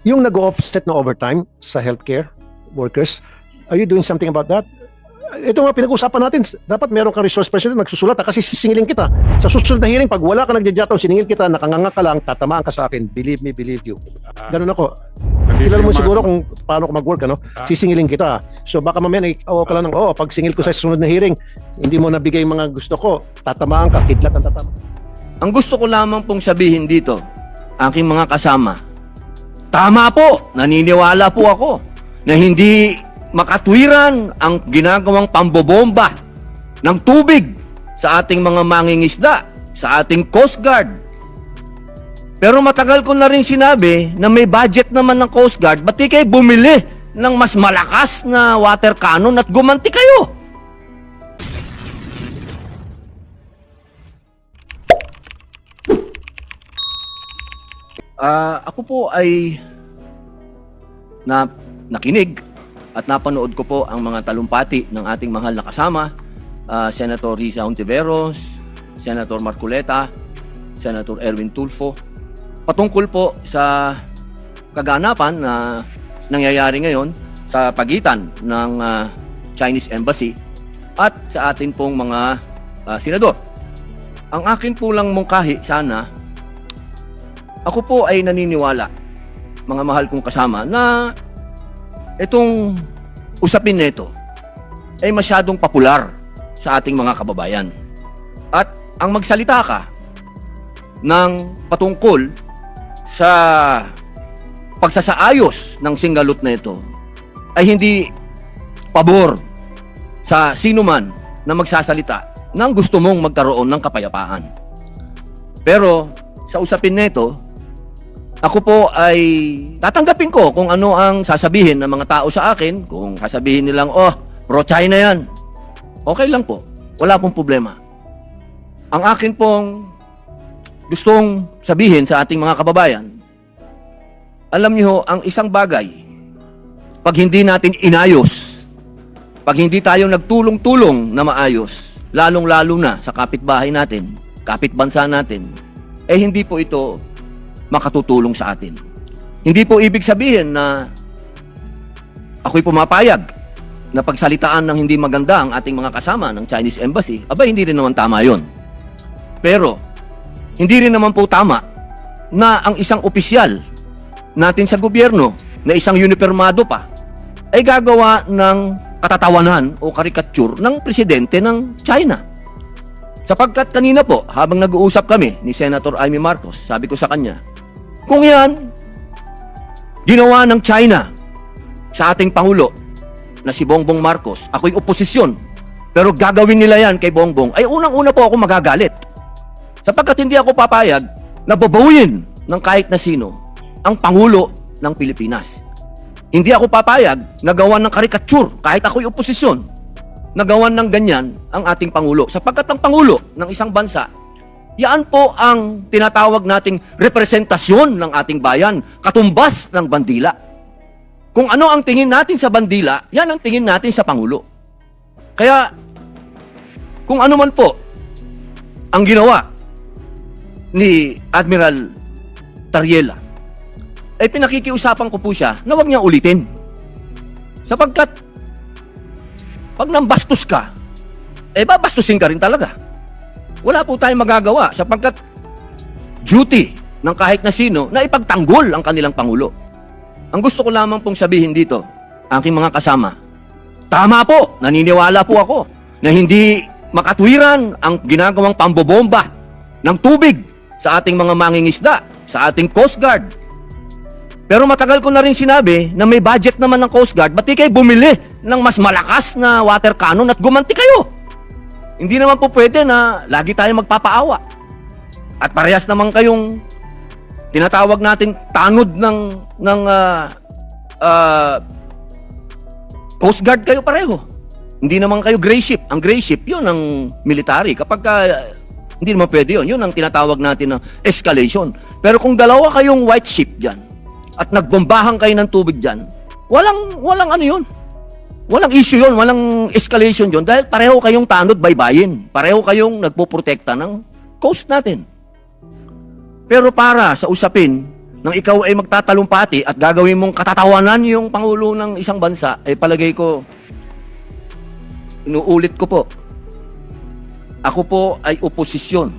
Yung nag-offset na overtime sa healthcare workers, are you doing something about that? Ito nga pinag-usapan natin, dapat meron kang resource person na nagsusulat kasi sisingilin kita. Sa susunod na hearing, pag wala ka nagjajataw, siningil kita, nakanganga ka lang, tatamaan ka sa akin. Believe me, believe you. Ganun ako. Kilala mo siguro kung paano ko mag-work, ano? Sisingilin kita. So baka mamaya, ka lang ng, pag singil ko sa susunod na hearing, hindi mo nabigay yung mga gusto ko, tatamaan ka, kidlat ang tatama. Ang gusto ko lamang pong sabihin dito, aking mga kasama, tama po, naniniwala po ako na hindi makatwiran ang ginagawang pambobomba ng tubig sa ating mga mangingisda, sa ating Coast Guard. Pero matagal ko na rin sinabi na may budget naman ng Coast Guard, ba't di kayo bumili ng mas malakas na water cannon at gumanti kayo? Ako po ay nakinig at napanood ko po ang mga talumpati ng ating mahal na kasama, Senator Risa Hontiveros, Senator Marcoleta, Senator Erwin Tulfo, patungkol po sa kaganapan na nangyayari ngayon sa pagitan ng Chinese Embassy at sa atin pong mga senador. Ang akin po lang mungkahi sana, ako po ay naniniwala, mga mahal kong kasama, na itong usapin nito ay masyadong popular sa ating mga kababayan. At ang magsalita ka ng patungkol sa pagsasaayos ng singalot na ito ay hindi pabor sa sino man na magsasalita ng gusto mong magkaroon ng kapayapaan. Pero sa usapin nito, ako po ay tatanggapin ko kung ano ang sasabihin ng mga tao sa akin. Kung sasabihin nilang, pro-China yan, okay lang po. Wala pong problema. Ang akin pong gustong sabihin sa ating mga kababayan, alam niyo, ang isang bagay, pag hindi natin inayos, pag hindi tayo nagtulong-tulong na maayos, lalong-lalo na sa kapitbahay natin, kapitbansa natin, hindi po ito makatutulong sa atin. Hindi po ibig sabihin na ako'y pumapayag na pagsalitaan ng hindi maganda ang ating mga kasama ng Chinese Embassy. Hindi rin naman tama yon. Pero, hindi rin naman po tama na ang isang opisyal natin sa gobyerno, na isang uniformado pa, ay gagawa ng katatawanan o karikature ng presidente ng China. Sapagkat kanina po, habang nag-uusap kami ni Senator Amy Marcos, sabi ko sa kanya, kung yan, ginawa ng China sa ating Pangulo na si Bongbong Marcos, ako'y oposisyon, pero gagawin nila yan kay Bongbong, ay unang-una po ako magagalit. Sapagkat hindi ako papayag na babawin ng kahit na sino ang Pangulo ng Pilipinas. Hindi ako papayag na gawan ng karikature kahit ako'y oposisyon, na gawan ng ganyan ang ating Pangulo. Sapagkat ang Pangulo ng isang bansa, yan po ang tinatawag nating representasyon ng ating bayan, katumbas ng bandila. Kung ano ang tingin natin sa bandila, yan ang tingin natin sa Pangulo. Kaya, kung ano man po ang ginawa ni Admiral Tariela, ay pinakikiusapan ko po siya na huwag niyang ulitin. Sapagkat, pag nambastos ka, babastusin ka rin talaga. Wala po tayong magagawa sapagkat duty ng kahit na sino na ipagtanggol ang kanilang Pangulo. Ang gusto ko lamang pong sabihin dito, aking mga kasama, tama po, naniniwala po ako na hindi makatwiran ang ginagawang pambobomba ng tubig sa ating mga mangingisda, sa ating Coast Guard. Pero matagal ko na rin sinabi na may budget naman ng Coast Guard, ba't di kayo bumili ng mas malakas na water cannon at gumanti kayo? Hindi naman po pwede na lagi tayo magpapaawa. At parehas naman kayong tinatawag natin tanod ng Coast Guard kayo pareho. Hindi naman kayo gray ship. Ang gray ship, yun ang military. Kapag hindi naman pwede yun. Yun ang tinatawag natin ng escalation. Pero kung dalawa kayong white ship dyan at nagbombahan kayo ng tubig dyan, walang ano yun. Walang issue yun, walang escalation yun dahil pareho kayong tanod baybayin. Pareho kayong nagpoprotekta ng coast natin. Pero para sa usapin nang ikaw ay magtatalumpati at gagawin mong katatawanan yung Pangulo ng isang bansa, ay palagay ko, inuulit ko po, ako po ay oposisyon.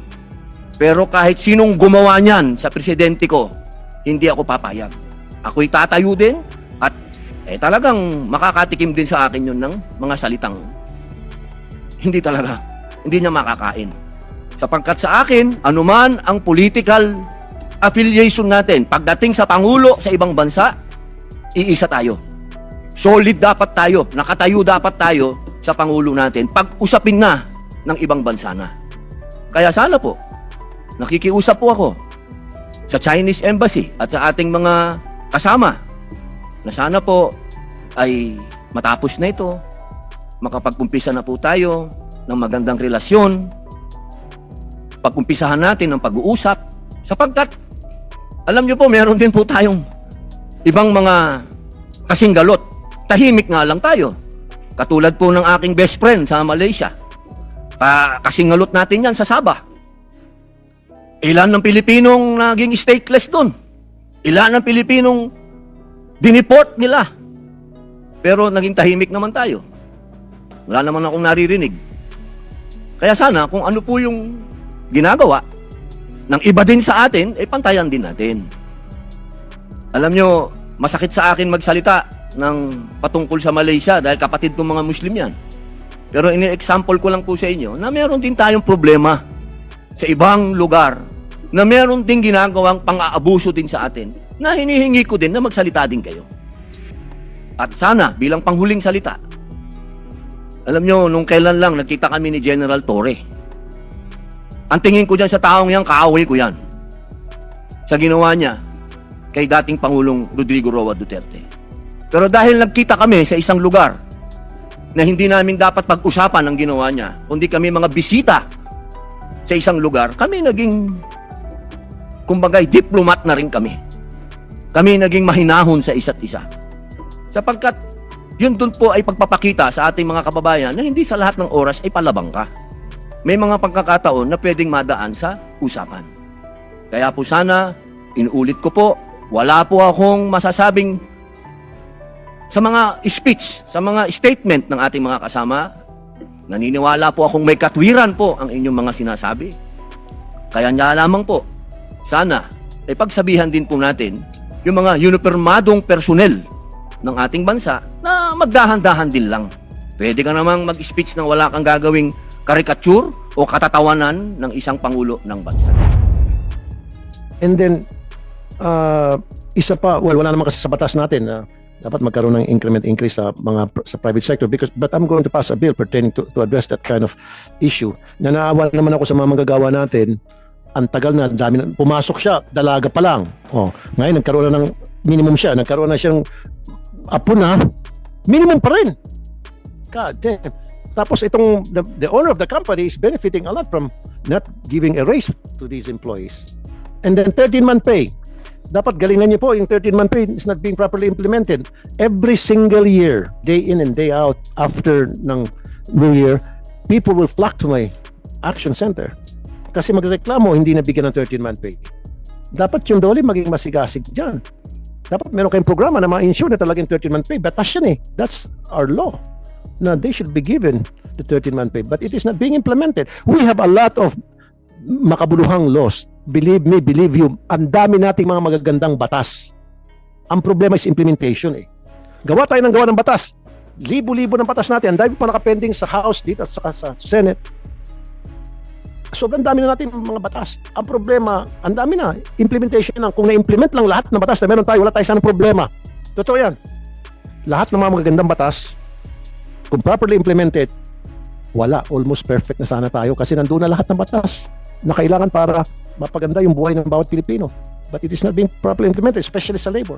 Pero kahit sinong gumawa niyan sa presidente ko, hindi ako papayag. Ako'y tatayo din at talagang makakatikim din sa akin yun ng mga salitang hindi niya makakain. Sapagkat sa akin, anuman ang political affiliation natin, pagdating sa Pangulo sa ibang bansa, iisa tayo. Solid dapat tayo, nakatayo dapat tayo sa Pangulo natin, pag-usapin na ng ibang bansa na. Kaya sana po, nakikiusap po ako sa Chinese Embassy at sa ating mga kasama na sana po ay matapos na ito, makapag-umpisa na po tayo ng magandang relasyon, pag-umpisahan natin ng pag-uusap, sapagkat alam niyo po, meron din po tayong ibang mga kasinggalot. Tahimik nga lang tayo. Katulad po ng aking best friend sa Malaysia. Kasingalot natin yan sa Sabah. Ilan ng Pilipinong naging stateless doon? Ilan ng Pilipinong dineport nila? Pero naging tahimik naman tayo. Wala naman akong naririnig. Kaya sana kung ano po yung ginagawa ng iba din sa atin, pantayan din natin. Alam nyo, masakit sa akin magsalita ng patungkol sa Malaysia dahil kapatid kong mga Muslim yan. Pero ini-example ko lang po sa inyo na meron din tayong problema sa ibang lugar na meron din ginagawang pang-aabuso din sa atin na hinihingi ko din na magsalita din kayo. At sana, bilang panghuling salita, alam nyo, nung kailan lang nakita kami ni General Torre. Ang tingin ko dyan sa taong yan, kaaway ko yan. Sa ginawa niya kay dating Pangulong Rodrigo Roa Duterte. Pero dahil nagkita kami sa isang lugar na hindi namin dapat pag-usapan ang ginawa niya, kundi kami mga bisita sa isang lugar, kami naging, kumbagay, diplomat na rin kami. Kami naging mahinahon sa isa't isa. Sapagkat yun dun po ay pagpapakita sa ating mga kababayan na hindi sa lahat ng oras ay palabang ka. May mga pagkakataon na pwedeng madaan sa usapan. Kaya po sana, inuulit ko po, wala po akong masasabing sa mga speech, sa mga statement ng ating mga kasama. Naniniwala po akong may katwiran po ang inyong mga sinasabi. Kaya nga lamang po, sana, ay pagsabihan din po natin yung mga uniformadong personel ng ating bansa na magdahan-dahan din lang. Pwede ka namang mag-speech nang wala kang gagawing karikature o katatawanan ng isang pangulo ng bansa. And then, isa pa, wala naman kasi sa batas natin na dapat magkaroon ng increment increase sa private sector but I'm going to pass a bill pertaining to address that kind of issue. Nanaawa naman ako sa mga manggagawa natin. Ang tagal na, dami na, pumasok siya, dalaga pa lang. Ngayon, nagkaroon na ng minimum siya, nagkaroon na siyang apo na, minimum pa rin. God damn. Tapos itong the owner of the company is benefiting a lot from not giving a raise to these employees. And then 13-month pay. Dapat galingan niyo po, yung 13-month pay is not being properly implemented. Every single year, day in and day out, after ng New Year, people will flock to my action center. Kasi magreklamo, hindi nabigyan ng 13-month pay. Dapat yung dole maging masigasig dyan. Dapat meron kayong programa na ma-insure na talagang 13-month pay. Batas yan eh. That's our law. Na they should be given the 13-month pay. But it is not being implemented. We have a lot of makabuluhang laws. Believe me, believe you, ang dami nating mga magagandang batas. Ang problema is implementation eh. Gawa tayo ng gawa ng batas. Libo-libo ng batas natin. Ang dami pa nakapending sa House dito at saka sa Senate. Sobrang dami na natin mga batas. Ang problema, ang dami na. Implementation lang. Kung na-implement lang lahat ng batas na meron tayo, wala tayo sana problema. Totoo yan. Lahat ng mga magagandang batas, kung properly implemented, wala. Almost perfect na sana tayo kasi nandun na lahat ng batas na kailangan para mapaganda yung buhay ng bawat Pilipino. But it is not being properly implemented, especially sa labor.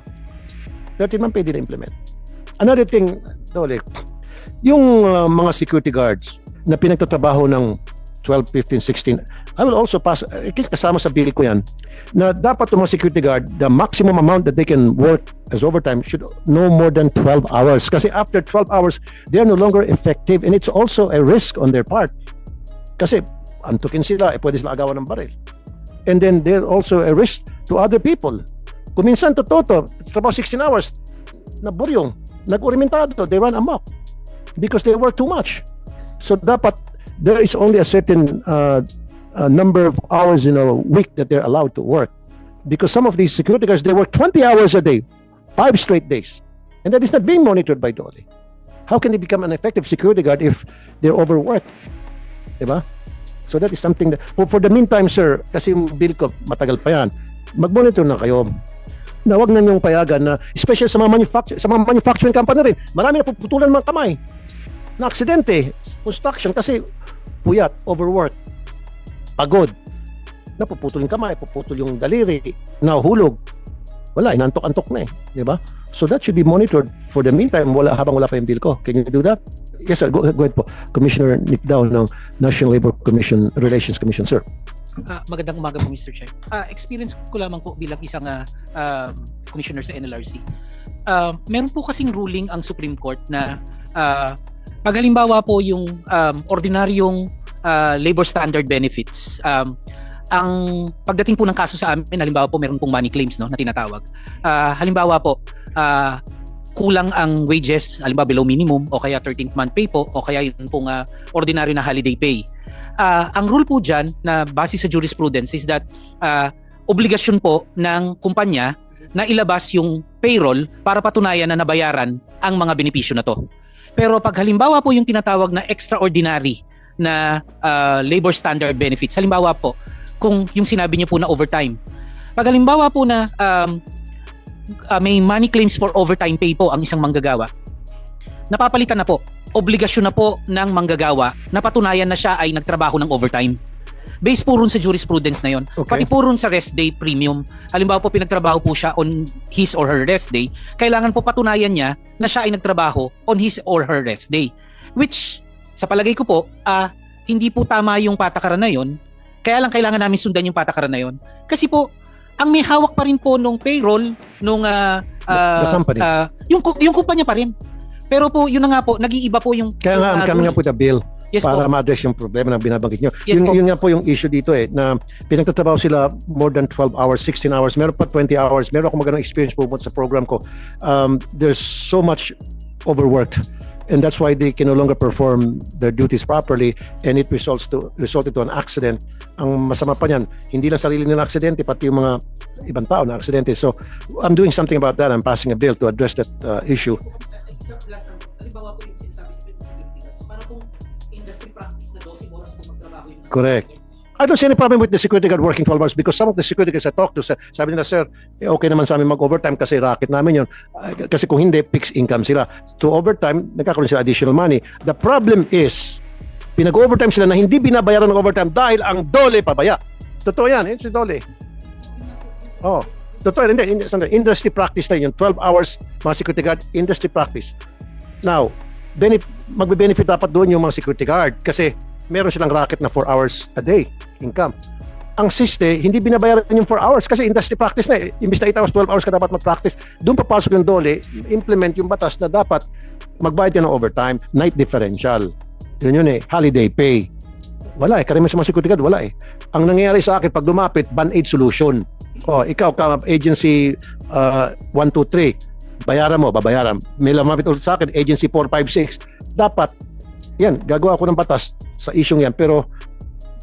13-month pay din na-implement. Another thing, Dole, yung mga security guards na pinagtatrabaho ng 12, 15, 16, I will also pass, kasama sa bill ko yan, na dapat yung mga security guard, the maximum amount that they can work as overtime should no more than 12 hours. Kasi after 12 hours, they are no longer effective and it's also a risk on their part. Kasi antukin sila, pwede sila agawan ng baril. And then they're also a risk to other people. Kuminsan totoo, trabaho 16 hours, naburyong, nag-orimentado, they run amok because they work too much. So dapat, there is only a certain number of hours in a week that they're allowed to work. Because some of these security guards, they work 20 hours a day, 5 straight days. And that is not being monitored by DOLE. How can they become an effective security guard if they're overworked? Diba? So that is something that, for the meantime, sir, kasi yung bill ko, matagal pa yan, mag-monitor na kayo. Na wag na niyong payagan na, especially sa mga manufacturing company rin, marami na puputulan mga kamay na aksidente, construction, kasi puyat, overwork, pagod, napuputol yung kamay, puputol yung daliri, nahuhulog, wala, inantok-antok na eh, di ba? So that should be monitored for the meantime, habang wala pa yung bill ko. Can you do that? Yes sir, go ahead po. Commissioner Nick Dow ng National Labor Commission Relations Commission, sir. Magandang umaga po, Mr. Chair. Experience ko lamang po bilang isang commissioner sa NLRC. Meron po kasing ruling ang Supreme Court na pag halimbawa po yung ordinaryong labor standard benefits, ang pagdating po ng kaso sa amin, halimbawa po meron pong money claims, no, na tinatawag. Halimbawa po, kulang ang wages, halimbawa below minimum o kaya 13th month pay po o kaya yun pong ordinary na holiday pay. Ang rule po dyan na base sa jurisprudence is that obligasyon po ng kumpanya na ilabas yung payroll para patunayan na nabayaran ang mga benepisyo na to. Pero pag halimbawa po yung tinatawag na extraordinary na labor standard benefits, halimbawa po kung yung sinabi niyo po na overtime. Pag halimbawa po na may money claims for overtime pay po ang isang manggagawa, napapalitan na po, obligasyon na po ng manggagawa na patunayan na siya ay nagtrabaho ng overtime. Based po rin sa jurisprudence na yon. Okay. Pati po rin sa rest day premium. Halimbawa po pinagtrabaho po siya on his or her rest day, kailangan po patunayan niya na siya ay nagtrabaho on his or her rest day. Which, sa palagay ko po, hindi po tama yung patakaran na yon. Kaya lang kailangan namin sundan yung patakaran na yon. Kasi po, ang may hawak pa rin po nung payroll, nung the company. yung kumpanya pa rin. Pero po, yun na nga po, nag-iiba po yung... Kaya nga, kami nga po the bill Yes para po. ma-address yung problema na binabanggit nyo. Yes po. Yun nga po yung issue dito na pinagtatrabaho sila more than 12 hours, 16 hours, meron pa 20 hours. Meron akong magandang experience po sa program ko. There's so much overworked. And that's why they can no longer perform their duties properly, and it resulted to an accident. Ang masama pa niyan, hindi lang sarili nila aksidente, pati yung mga ibang tao na aksidente. So I'm doing something about that. I'm passing a bill to address that issue. Last time, halimbawa po yung sinasabi niyo yung security guards, para kung industry practice na 12 oras po magtrabaho yung Correct. I don't see any problem with the security guard working 12 hours because some of the security guards I talked to, sabi nila, sir, okay naman sa amin mag-overtime kasi racket namin yun. Kasi kung hindi, fixed income sila. To overtime, nagkakaroon sila additional money. The problem is, pinag-overtime sila na hindi binabayaran ng overtime dahil ang DOLE pabaya. Totoo yan, si DOLE. Oh, totoo yan. Hindi, industry practice na yun. 12 hours, mga security guard, industry practice. Now, magbe-benefit dapat doon yung mga security guard kasi meron silang racket na 4 hours a day income. Ang SISTE, hindi binabayaran yung 4 hours kasi industry practice na eh. Imbis na 8 hours, 12 hours ka dapat mag-practice. Doon papasok yung DOLE, implement yung batas na dapat magbayad ka ng overtime, night differential. Yun eh, holiday pay. Wala eh, karamihan sa mga security guard, wala eh. Ang nangyayari sa akin, pag lumapit, band-aid solution. O, ikaw, agency 123, bayaran mo, babayaran. May lumapit ulit sa akin, agency 456. Dapat, yan, gagawa ako ng batas sa isyong yan. Pero,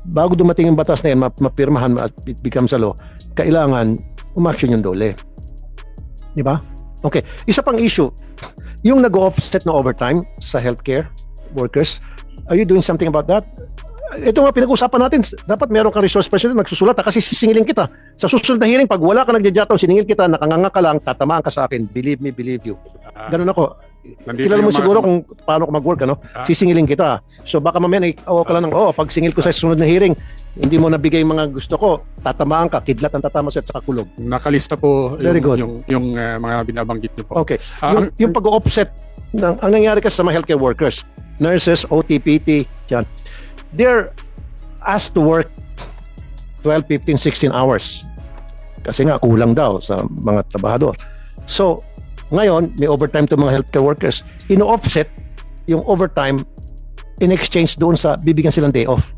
bago dumating yung batas na yan, mapirmahan at it becomes a law, kailangan umaksyon yung DOLE. Di ba? Okay. Isa pang issue, yung nag-offset na overtime sa healthcare workers, are you doing something about that? Ito nga pinag-usapan natin, dapat meron kang resource person na nagsusulat kasi sisingilin kita. Sa susunod na hearing, pag wala ka nagjajataw, siningil kita, nakanganga ka lang, tatamaan ka sa akin. Believe me, believe you. Ganun ako. Kilala mo siguro kung paano ko mag-work, ano? Sisingilin kita. So baka mamaya, ka lang ng, pag singil ko sa susunod na hearing, hindi mo nabigay yung mga gusto ko, tatamaan ka, kidlat ang tatama sa kulog. Nakalista po Very good. yung mga binabanggit niyo po. Okay. Yung pag-offset, ang nangyari kasi sa mga healthcare workers, nurses, OT, PT, yan, they're asked to work 12, 15, 16 hours. Kasi nga, kulang daw sa mga trabahador. So, ngayon, may overtime to mga healthcare workers. Ino-offset yung overtime in exchange doon sa bibigyan silang day off.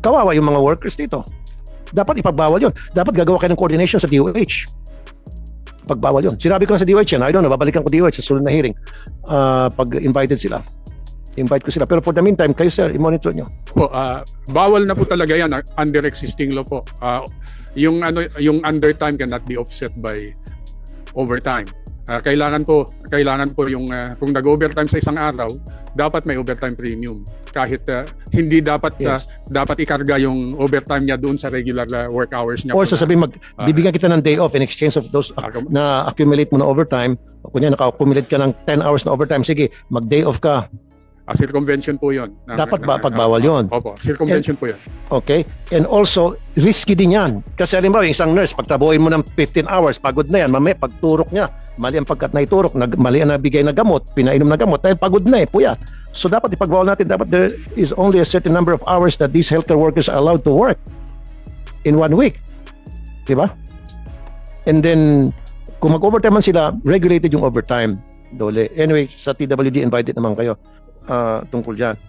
Kawawa yung mga workers dito. Dapat ipagbawal yun. Dapat gagawa kayo ng coordination sa DOH. Pagbawal yun. Sinabi ko na sa DOH yan. I don't know, babalikan ko DOH sa sunod na hearing. Pag invited sila. Invite ko sila. Pero for the meantime, kayo sir, i-monitor nyo. Po, bawal na po talaga yan under existing law po. Yung undertime cannot be offset by overtime. Kailangan po yung kung nag-overtime sa isang araw, dapat may overtime premium. Kahit hindi dapat dapat ikarga yung overtime niya doon sa regular work hours niya. Or sasabihin, bibigyan kita ng day off in exchange of those na accumulate mo na overtime. Kunya naka-accumulate ka ng 10 hours na overtime. Sige, mag-day off ka. Circumvention po yun. Dapat pagbawal yun. Opo, circumvention po yun. Okay? And also, risky din yan. Kasi halimbawa, yung isang nurse, pagtabuhin mo ng 15 hours, pagod na yan. Mamaya, pagturok niya, mali ang pagkat na iturok, mali ang nabigay na gamot, pinainom na gamot, dahil pagod na puyat. So dapat ipagbawal natin, dapat there is only a certain number of hours that these healthcare workers are allowed to work in 1 week. Diba? And then, kung mag-overtime man sila, regulated yung overtime. Dole. Anyway, sa TWD, invited naman kayo tungkol dyan.